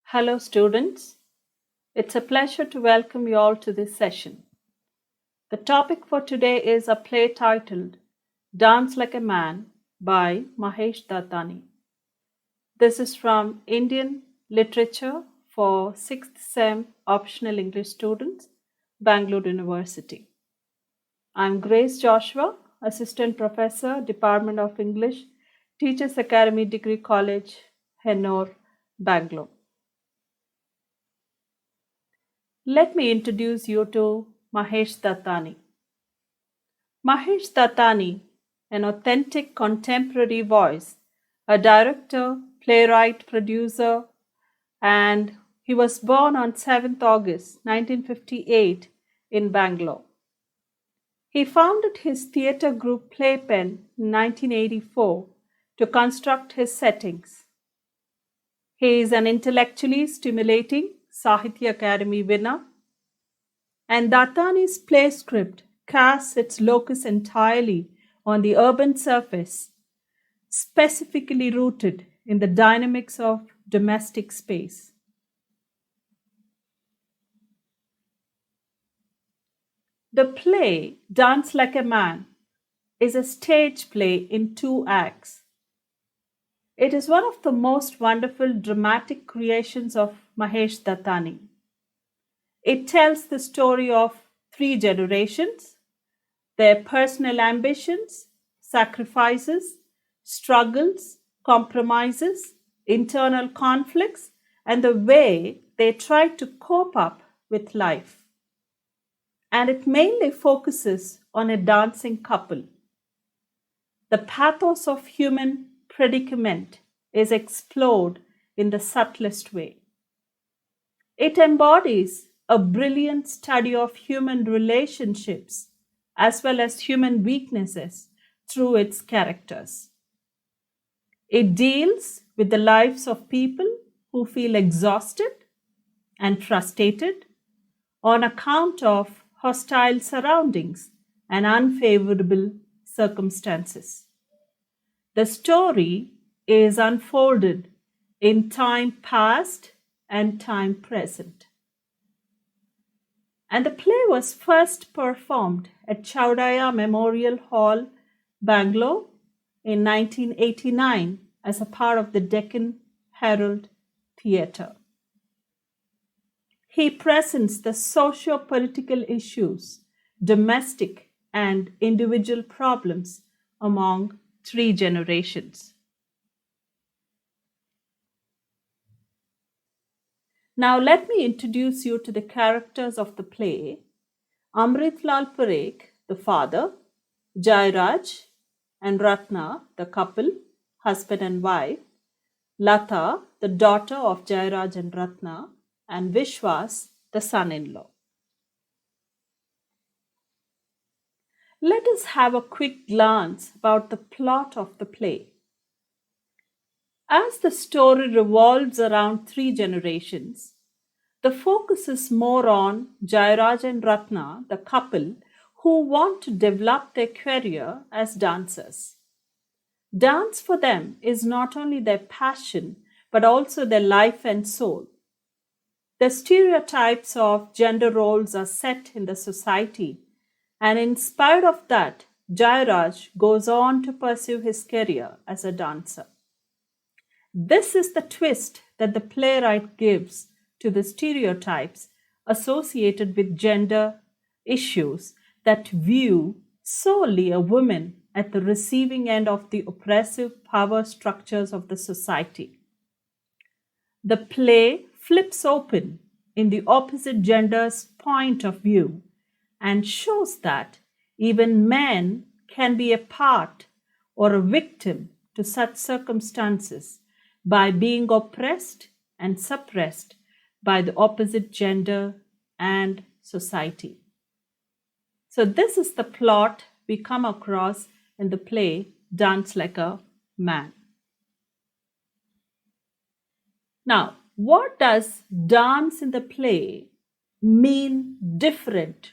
Hello, students. It's a pleasure to welcome you all to this session. The topic for today is a play titled Dance Like a Man by Mahesh Dattani. This is from Indian Literature for 6th Sem Optional English Students, Bangalore University. I'm Grace Joshua, Assistant Professor, Department of English, Teachers Academy Degree College, Hennur, Bangalore. Let me introduce you to Mahesh Dattani. Mahesh Dattani, an authentic contemporary voice, a director, playwright, producer, and he was born on 7th August 1958 in Bangalore. He founded his theatre group Playpen in 1984 to construct his settings. He is an intellectually stimulating Sahitya Academy winner, and Dattani's play script casts its locus entirely on the urban surface, specifically rooted in the dynamics of domestic space. The play Dance Like a Man is a stage play in 2 acts. It is one of the most wonderful dramatic creations of Mahesh Dattani. It tells the story of 3 generations, their personal ambitions, sacrifices, struggles, compromises, internal conflicts, and the way they try to cope up with life. And it mainly focuses on a dancing couple. The pathos of human predicament is explored in the subtlest way. It embodies a brilliant study of human relationships as well as human weaknesses through its characters. It deals with the lives of people who feel exhausted and frustrated on account of hostile surroundings and unfavorable circumstances. The story is unfolded in time past and time present. And the play was first performed at Chaudhaya Memorial Hall, Bangalore in 1989 as a part of the Deccan Herald Theatre. He presents the socio-political issues, domestic and individual problems among 3 generations. Now let me introduce you to the characters of the play. Amritlal, the father, Jairaj and Ratna, the couple, husband and wife, Lata, the daughter of Jairaj and Ratna, and Vishwas, the son-in-law. Let us have a quick glance about the plot of the play. As the story revolves around 3 generations, the focus is more on Jairaj and Ratna, the couple who want to develop their career as dancers. Dance for them is not only their passion but also their life and soul. The stereotypes of gender roles are set in the society, and in spite of that, Jairaj goes on to pursue his career as a dancer. This is the twist that the playwright gives to the stereotypes associated with gender issues that view solely a woman at the receiving end of the oppressive power structures of the society. The play flips open in the opposite gender's point of view and shows that even men can be a part or a victim to such circumstances by being oppressed and suppressed by the opposite gender and society. So this is the plot we come across in the play Dance Like a Man. Now, what does dance in the play mean different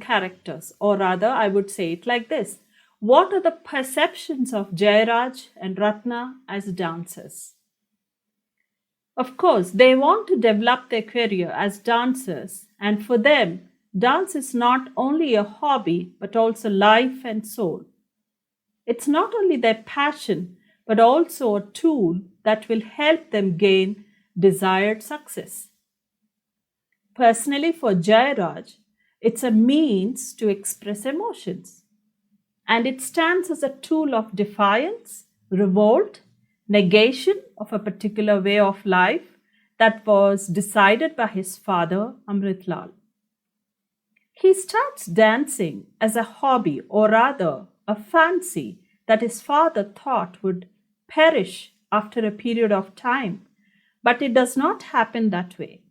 characters? Or rather, I would say it like this. What are the perceptions of Jairaj and Ratna as dancers? Of course, they want to develop their career as dancers, and for them, dance is not only a hobby but also life and soul. It's not only their passion but also a tool that will help them gain desired success. Personally, for Jairaj, it's a means to express emotions, and it stands as a tool of defiance, revolt, negation of a particular way of life that was decided by his father, Amritlal. He starts dancing as a hobby, or rather, a fancy that his father thought would perish after a period of time, but it does not happen that way.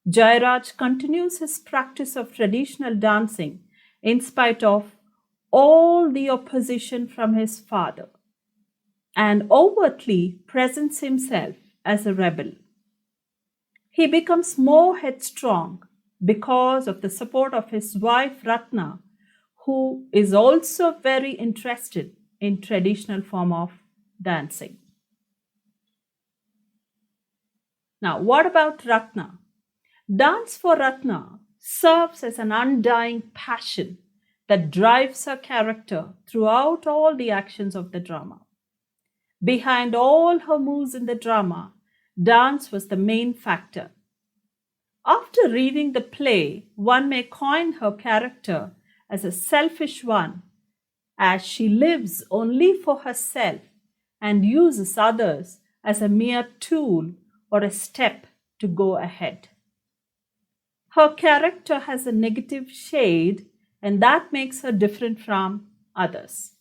Jairaj continues his practice of traditional dancing in spite of all the opposition from his father and overtly presents himself as a rebel. He becomes more headstrong because of the support of his wife Ratna, who is also very interested in traditional form of dancing. Now, what about Ratna? Dance for Ratna serves as an undying passion that drives her character throughout all the actions of the drama. Behind all her moves in the drama, dance was the main factor. After reading the play, one may coin her character as a selfish one, as she lives only for herself and uses others as a mere tool or a step to go ahead. Her character has a negative shade, and that makes her different from others.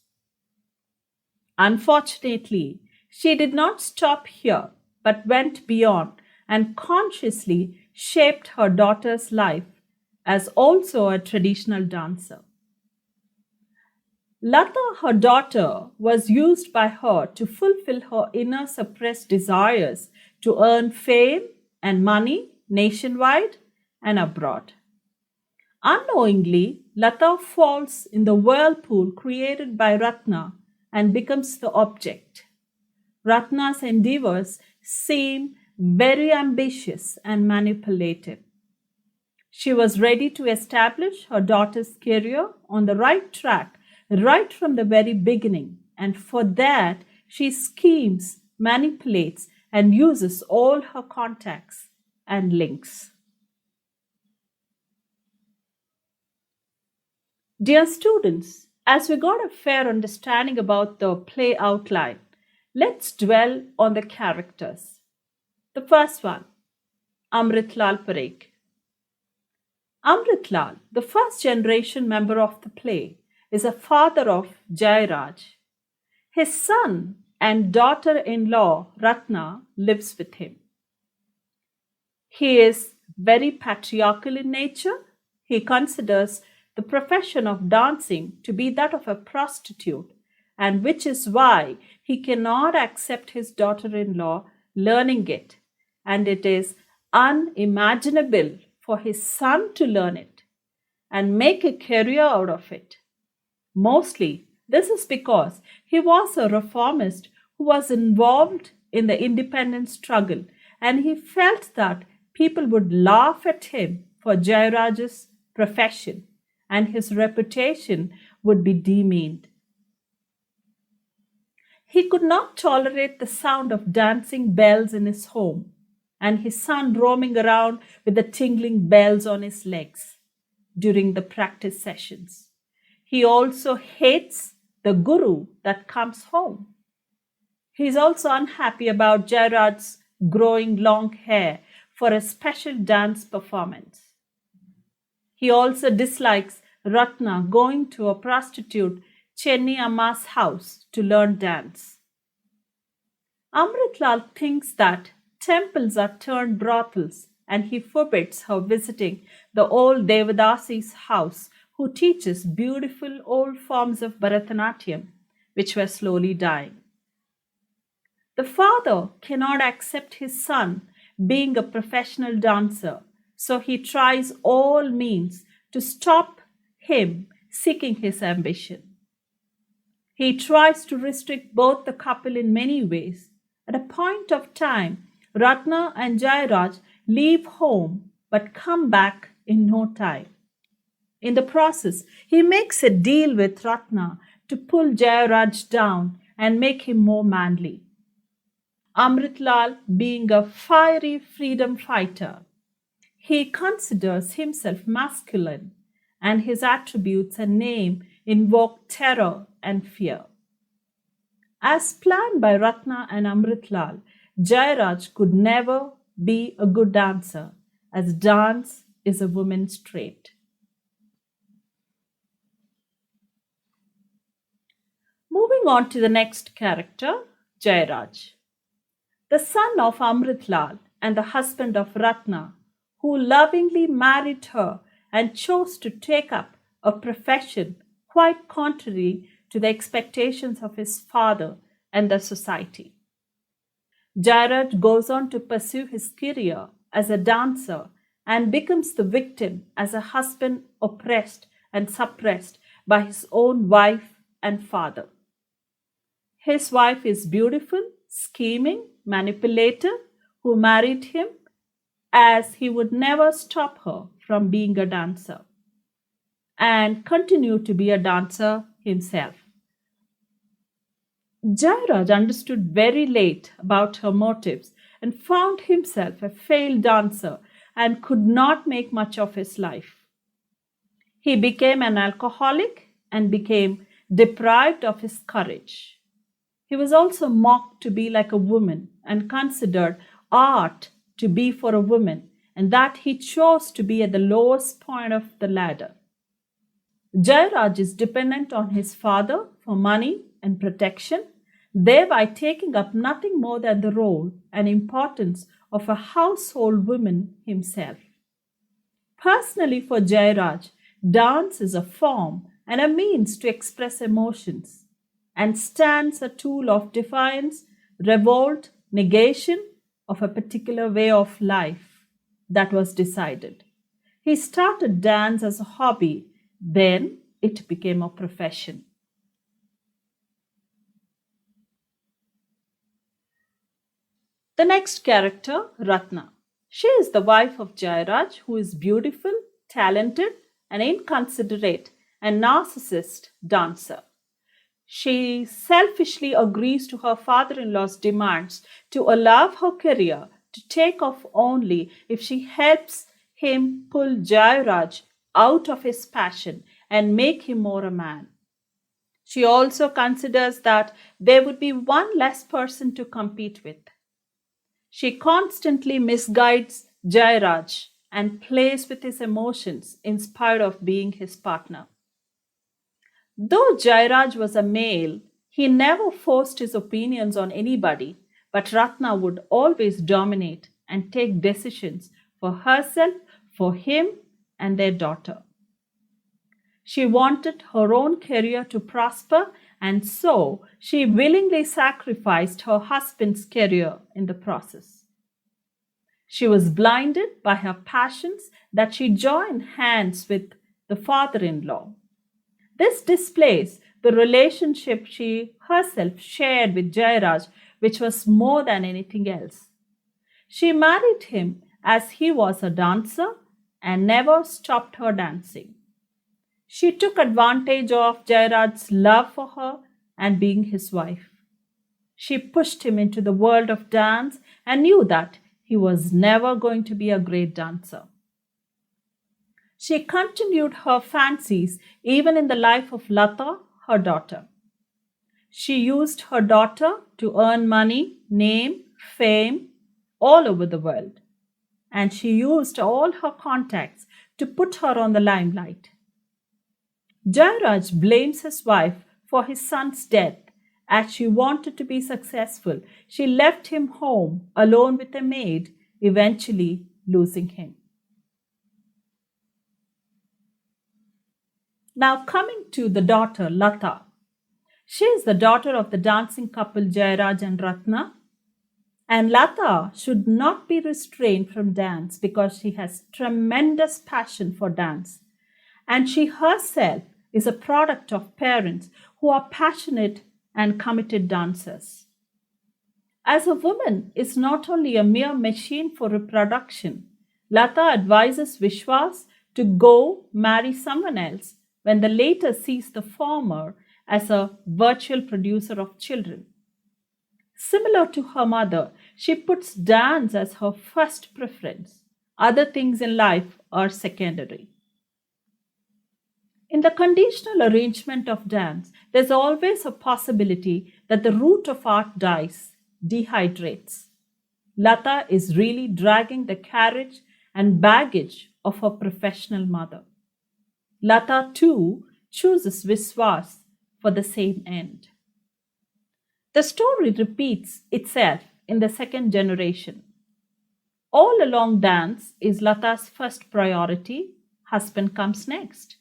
Unfortunately, she did not stop here but went beyond and consciously shaped her daughter's life as also a traditional dancer. Lata, her daughter, was used by her to fulfill her inner suppressed desires to earn fame and money nationwide and abroad. Unknowingly, Lata falls in the whirlpool created by Ratna and becomes the object. Ratna's endeavors seem very ambitious and manipulative. She was ready to establish her daughter's career on the right track right from the very beginning, and for that, she schemes, manipulates, and uses all her contacts and links. Dear students, as we got a fair understanding about the play outline, let's dwell on the characters. The first one, Amritlal Parekh. Amritlal, the first generation member of the play, is a father of Jairaj. His son and daughter-in-law Ratna lives with him. He is very patriarchal in nature. He considers the profession of dancing to be that of a prostitute, and which is why he cannot accept his daughter-in-law learning it, and it is unimaginable for his son to learn it and make a career out of it. Mostly, this is because he was a reformist who was involved in the independence struggle, and he felt that people would laugh at him for Jairaj's profession and his reputation would be demeaned. He could not tolerate the sound of dancing bells in his home and his son roaming around with the tingling bells on his legs during the practice sessions. He also hates the guru that comes home. He is also unhappy about Jairaj's growing long hair for a special dance performance. He also dislikes Ratna going to a prostitute Chenni Amma's house to learn dance. Amritlal thinks that temples are turned brothels and he forbids her visiting the old Devadasi's house who teaches beautiful old forms of Bharatanatyam which were slowly dying. The father cannot accept his son being a professional dancer, so he tries all means to stop him seeking his ambition. He tries to restrict both the couple in many ways. At a point of time, Ratna and Jairaj leave home but come back in no time. In the process, he makes a deal with Ratna to pull Jairaj down and make him more manly. Amritlal, being a fiery freedom fighter, he considers himself masculine, and his attributes and name invoke terror and fear. As planned by Ratna and Amritlal, Jairaj could never be a good dancer, as dance is a woman's trait. Moving on to the next character, Jairaj, the son of Amritlal and the husband of Ratna, who lovingly married her and chose to take up a profession quite contrary to the expectations of his father and the society. Jairaj goes on to pursue his career as a dancer and becomes the victim as a husband oppressed and suppressed by his own wife and father. His wife is beautiful, scheming, manipulative, who married him as he would never stop her from being a dancer and continue to be a dancer himself. Jairaj understood very late about her motives and found himself a failed dancer and could not make much of his life. He became an alcoholic and became deprived of his courage. He was also mocked to be like a woman and considered art to be for a woman, and that he chose to be at the lowest point of the ladder. Jairaj is dependent on his father for money and protection, thereby taking up nothing more than the role and importance of a household woman himself. Personally, for Jairaj, dance is a form and a means to express emotions and stands a tool of defiance, revolt, negation of a particular way of life that was decided. He started dance as a hobby, then it became a profession. The next character, Ratna. She is the wife of Jairaj, who is beautiful, talented, and inconsiderate and narcissist dancer. She selfishly agrees to her father in law's demands to allow her career to take off only if she helps him pull Jairaj out of his passion and make him more a man. She also considers that there would be one less person to compete with. She constantly misguides Jairaj and plays with his emotions in spite of being his partner. Though Jairaj was a male, he never forced his opinions on anybody, but Ratna would always dominate and take decisions for herself, for him, and their daughter. She wanted her own career to prosper, and so she willingly sacrificed her husband's career in the process. She was blinded by her passions that she joined hands with the father in law. This displays the relationship she herself shared with Jairaj, which was more than anything else. She married him as he was a dancer and never stopped her dancing. She took advantage of Jairaj's love for her and being his wife. She pushed him into the world of dance and knew that he was never going to be a great dancer. She continued her fancies even in the life of Lata, her daughter. She used her daughter to earn money, name, fame all over the world. And she used all her contacts to put her on the limelight. Jairaj blames his wife for his son's death. As she wanted to be successful, she left him home alone with a maid, eventually losing him. Now, coming to the daughter, Lata. She is the daughter of the dancing couple Jairaj and Ratna. And Lata should not be restrained from dance because she has tremendous passion for dance. And she herself is a product of parents who are passionate and committed dancers. As a woman is not only a mere machine for reproduction, Lata advises Vishwas to go marry someone else when the latter sees the former as a virtual producer of children. Similar to her mother, she puts dance as her first preference. Other things in life are secondary. In the conditional arrangement of dance, there's always a possibility that the root of art dies, dehydrates. Lata is really dragging the carriage and baggage of her professional mother. Lata too chooses Viswas for the same end. The story repeats itself in the second generation. All along, dance is Lata's first priority, husband comes next.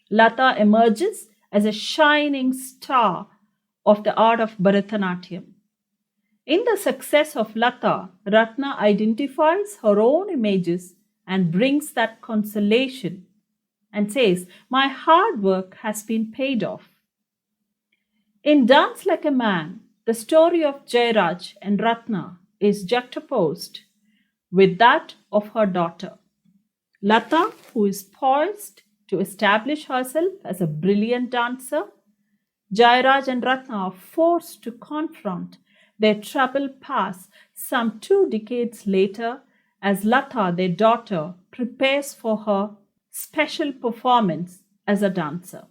Lata emerges as a shining star of the art of Bharatanatyam. In the success of Lata, Ratna identifies her own images and brings that consolation and says, "My hard work has been paid off." In Dance Like a Man, the story of Jairaj and Ratna is juxtaposed with that of her daughter. Lata, who is poised to establish herself as a brilliant dancer, Jairaj and Ratna are forced to confront their troubled past some 2 decades later as Lata, their daughter, prepares for her special performance as a dancer.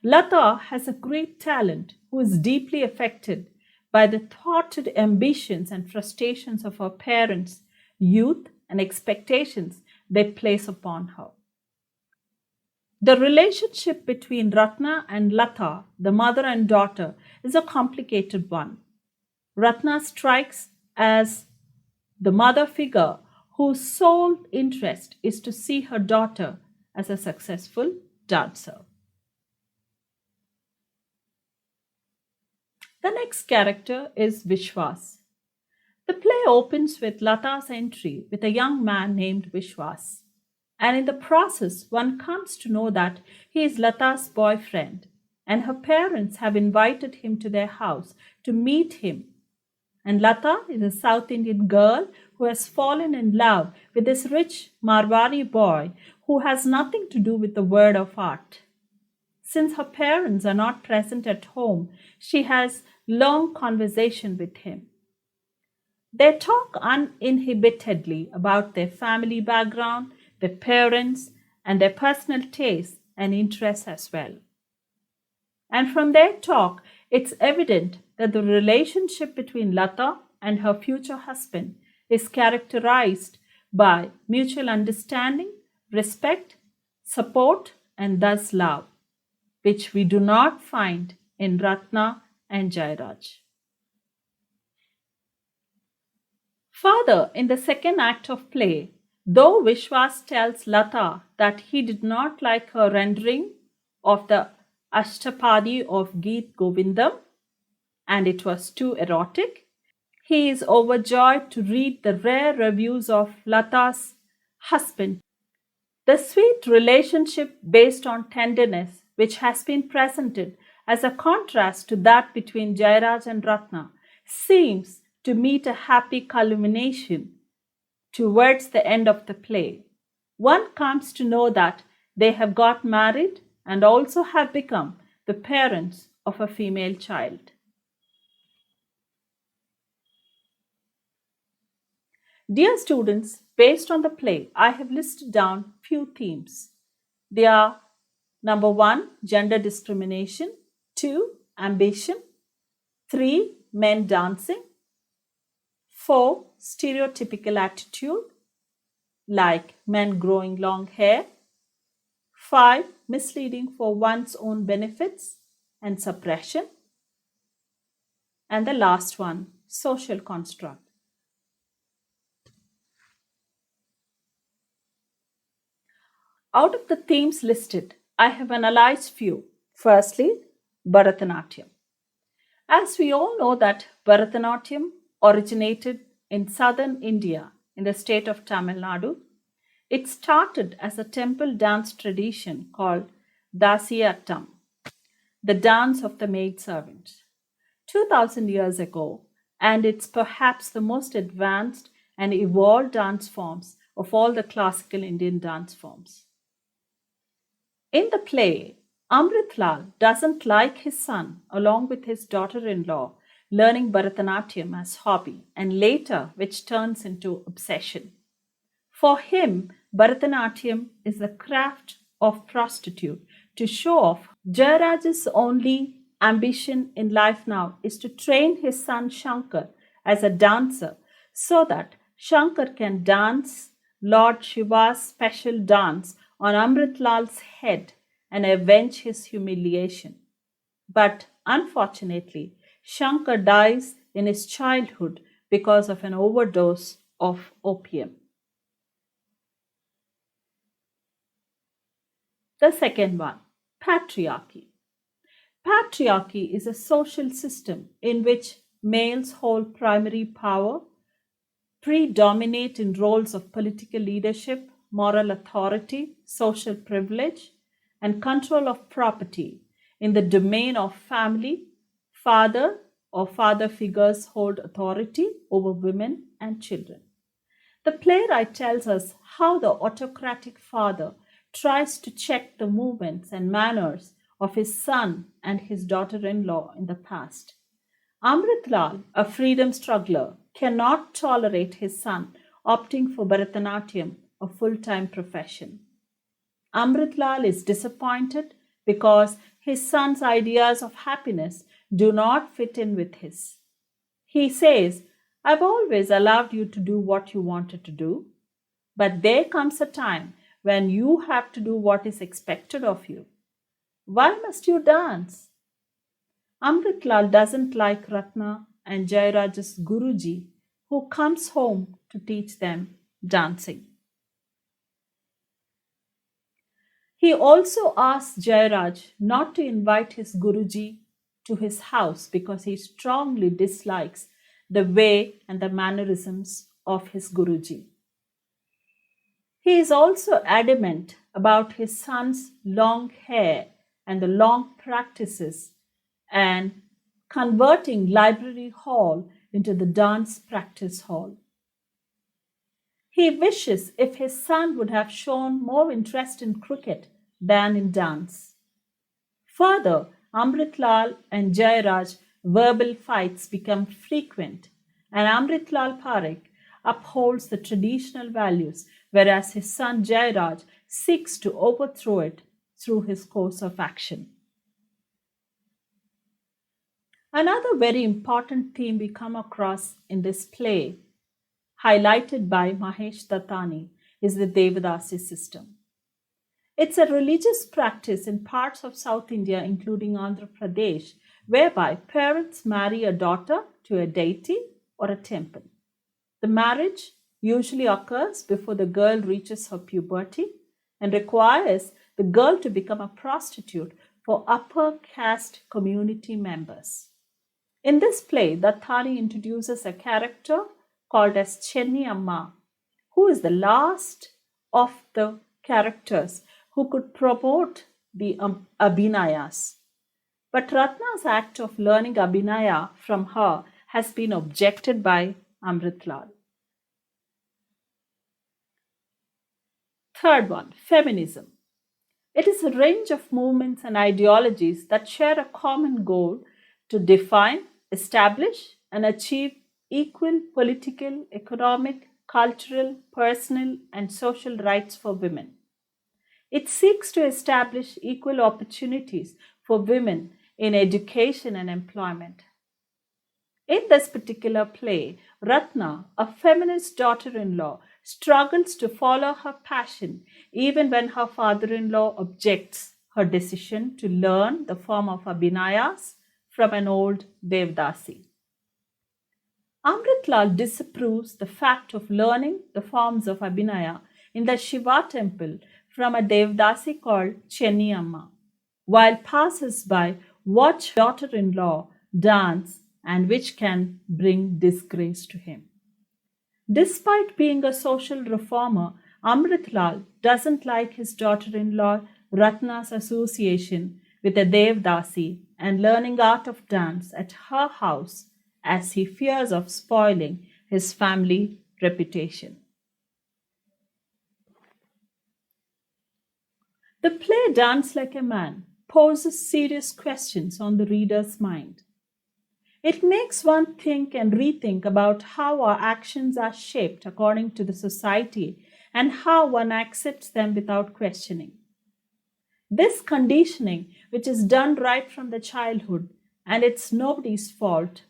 Lata has a great talent who is deeply affected by the thwarted ambitions and frustrations of her parents, youth, and expectations they place upon her. The relationship between Ratna and Lata, the mother and daughter, is a complicated one. Ratna strikes as the mother figure whose sole interest is to see her daughter as a successful dancer. The next character is Vishwas. The play opens with Lata's entry with a young man named Vishwas. And in the process, one comes to know that he is Lata's boyfriend, and her parents have invited him to their house to meet him. And Lata is a South Indian girl who has fallen in love with this rich Marwari boy who has nothing to do with the world of art. Since her parents are not present at home, she has long conversation with him. They talk uninhibitedly about their family background, their parents, and their personal tastes and interests as well. And from their talk, it's evident that the relationship between Lata and her future husband is characterized by mutual understanding, respect, support, and thus love, which we do not find in Ratna and Jairaj. Further, in the second act of play, though Vishwas tells Lata that he did not like her rendering of the Ashtapadi of Geet Govindam and it was too erotic, he is overjoyed to read the rare reviews of Lata's husband. The sweet relationship based on tenderness, which has been presented as a contrast to that between Jairaj and Ratna, seems to meet a happy culmination towards the end of the play. One comes to know that they have got married and also have become the parents of a female child. Dear students, based on the play, I have listed down few themes. They are number 1, gender discrimination, 2, ambition, 3, men dancing, 4, stereotypical attitude like men growing long hair, 5, misleading for one's own benefits and suppression, and the last one, social construct. Out of the themes listed, I have analyzed few. Firstly, Bharatanatyam. As we all know that Bharatanatyam originated in southern India in the state of Tamil Nadu. It started as a temple dance tradition called Dasiyattam, the dance of the maidservant. 2000 years ago, and it's perhaps the most advanced and evolved dance forms of all the classical Indian dance forms. In the play, Amritlal doesn't like his son, along with his daughter in law, learning Bharatanatyam as hobby, and later, which turns into obsession. For him, Bharatanatyam is the craft of prostitute to show off. Jairaj's only ambition in life now is to train his son Shankar as a dancer so that Shankar can dance Lord Shiva's special dance on Amritlal's head and avenge his humiliation. But unfortunately, Shankar dies in his childhood because of an overdose of opium. The second one, patriarchy. Patriarchy is a social system in which males hold primary power, predominate in roles of political leadership, moral authority, social privilege, and control of property in the domain of family. Father or father figures hold authority over women and children. The playwright tells us how the autocratic father tries to check the movements and manners of his son and his daughter in law in the past. Amritlal, a freedom struggler, cannot tolerate his son opting for Bharatanatyam, a full time profession. Amritlal is disappointed because his son's ideas of happiness do not fit in with his. He says, I've always allowed you to do what you wanted to do, but there comes a time when you have to do what is expected of you. Why must you dance? Amritlal doesn't like Ratna and Jairaj's Guruji, who comes home to teach them dancing. He also asks Jairaj not to invite his Guruji to his house because he strongly dislikes the way and the mannerisms of his Guruji. He is also adamant about his son's long hair and the long practices and converting library hall into the dance practice hall. He wishes if his son would have shown more interest in cricket than in dance. Further, Amritlal and Jairaj verbal fights become frequent, and Amritlal Parekh upholds the traditional values, whereas his son Jairaj seeks to overthrow it through his course of action. Another very important theme we come across in this play, highlighted by Mahesh Dattani, is the Devadasi system. It's a religious practice in parts of South India, including Andhra Pradesh, whereby parents marry a daughter to a deity or a temple. The marriage usually occurs before the girl reaches her puberty and requires the girl to become a prostitute for upper caste community members. In this play, Dattani introduces a character called as Chenni Amma, who is the last of the characters who could promote the Abhinayas. But Ratna's act of learning Abhinaya from her has been objected by Amritlal. Third one, feminism. It is a range of movements and ideologies that share a common goal to define, establish, and achieve equal political, economic, cultural, personal, and social rights for women. It seeks to establish equal opportunities for women in education and employment. In this particular play, Ratna, a feminist daughter in law, struggles to follow her passion even when her father in law objects her decision to learn the form of Abhinayas from an old Devdasi. Amritlal disapproves the fact of learning the forms of Abhinaya in the Shiva temple from a Devdasi called Chenni Amma, while passers-by watch daughter-in-law dance and which can bring disgrace to him. Despite being a social reformer, Amritlal doesn't like his daughter-in-law Ratna's association with a Devdasi and learning art of dance at her house as he fears of spoiling his family reputation. The play Dance Like a Man poses serious questions on the reader's mind. It makes one think and rethink about how our actions are shaped according to the society and how one accepts them without questioning. This conditioning, which is done right from the childhood, and it's nobody's fault.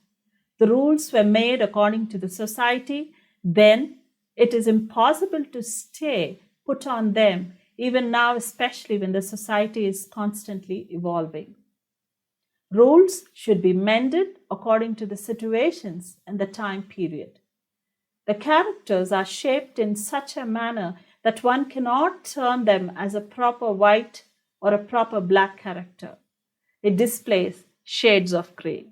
The rules were made according to the society, then it is impossible to stay put on them, even now, especially when the society is constantly evolving. Rules should be mended according to the situations and the time period. The characters are shaped in such a manner that one cannot turn them as a proper white or a proper black character. It displays shades of gray.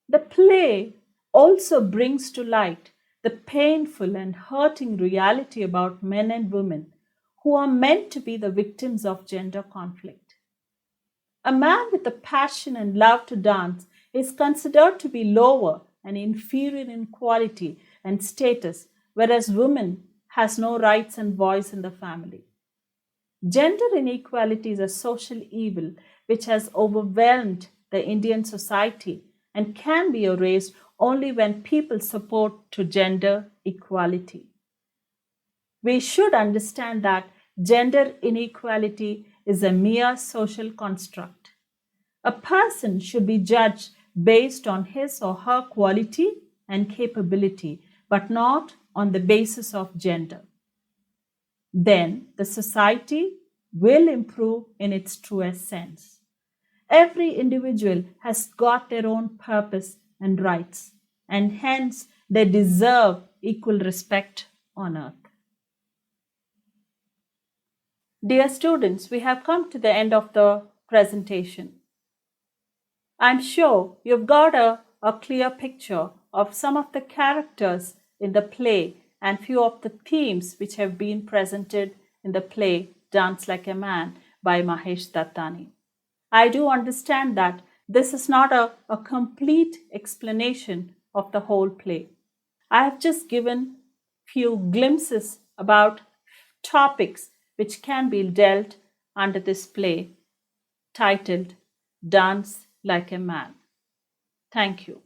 The play also brings to light the painful and hurting reality about men and women who are meant to be the victims of gender conflict. A man with a passion and love to dance is considered to be lower and inferior in quality and status, whereas woman has no rights and voice in the family. Gender inequality is a social evil which has overwhelmed the Indian society and can be erased only when people support to gender equality. We should understand that gender inequality is a mere social construct. A person should be judged based on his or her quality and capability, but not on the basis of gender. Then the society will improve in its truest sense. Every individual has got their own purpose and rights, and hence they deserve equal respect on earth. Dear students, we have come to the end of the presentation. I'm sure you've got a clear picture of some of the characters in the play and few of the themes which have been presented in the play Dance Like a Man by Mahesh Dattani. I do understand that this is not a complete explanation of the whole play. I have just given few glimpses about topics which can be dealt under this play titled Dance Like a Man. Thank you.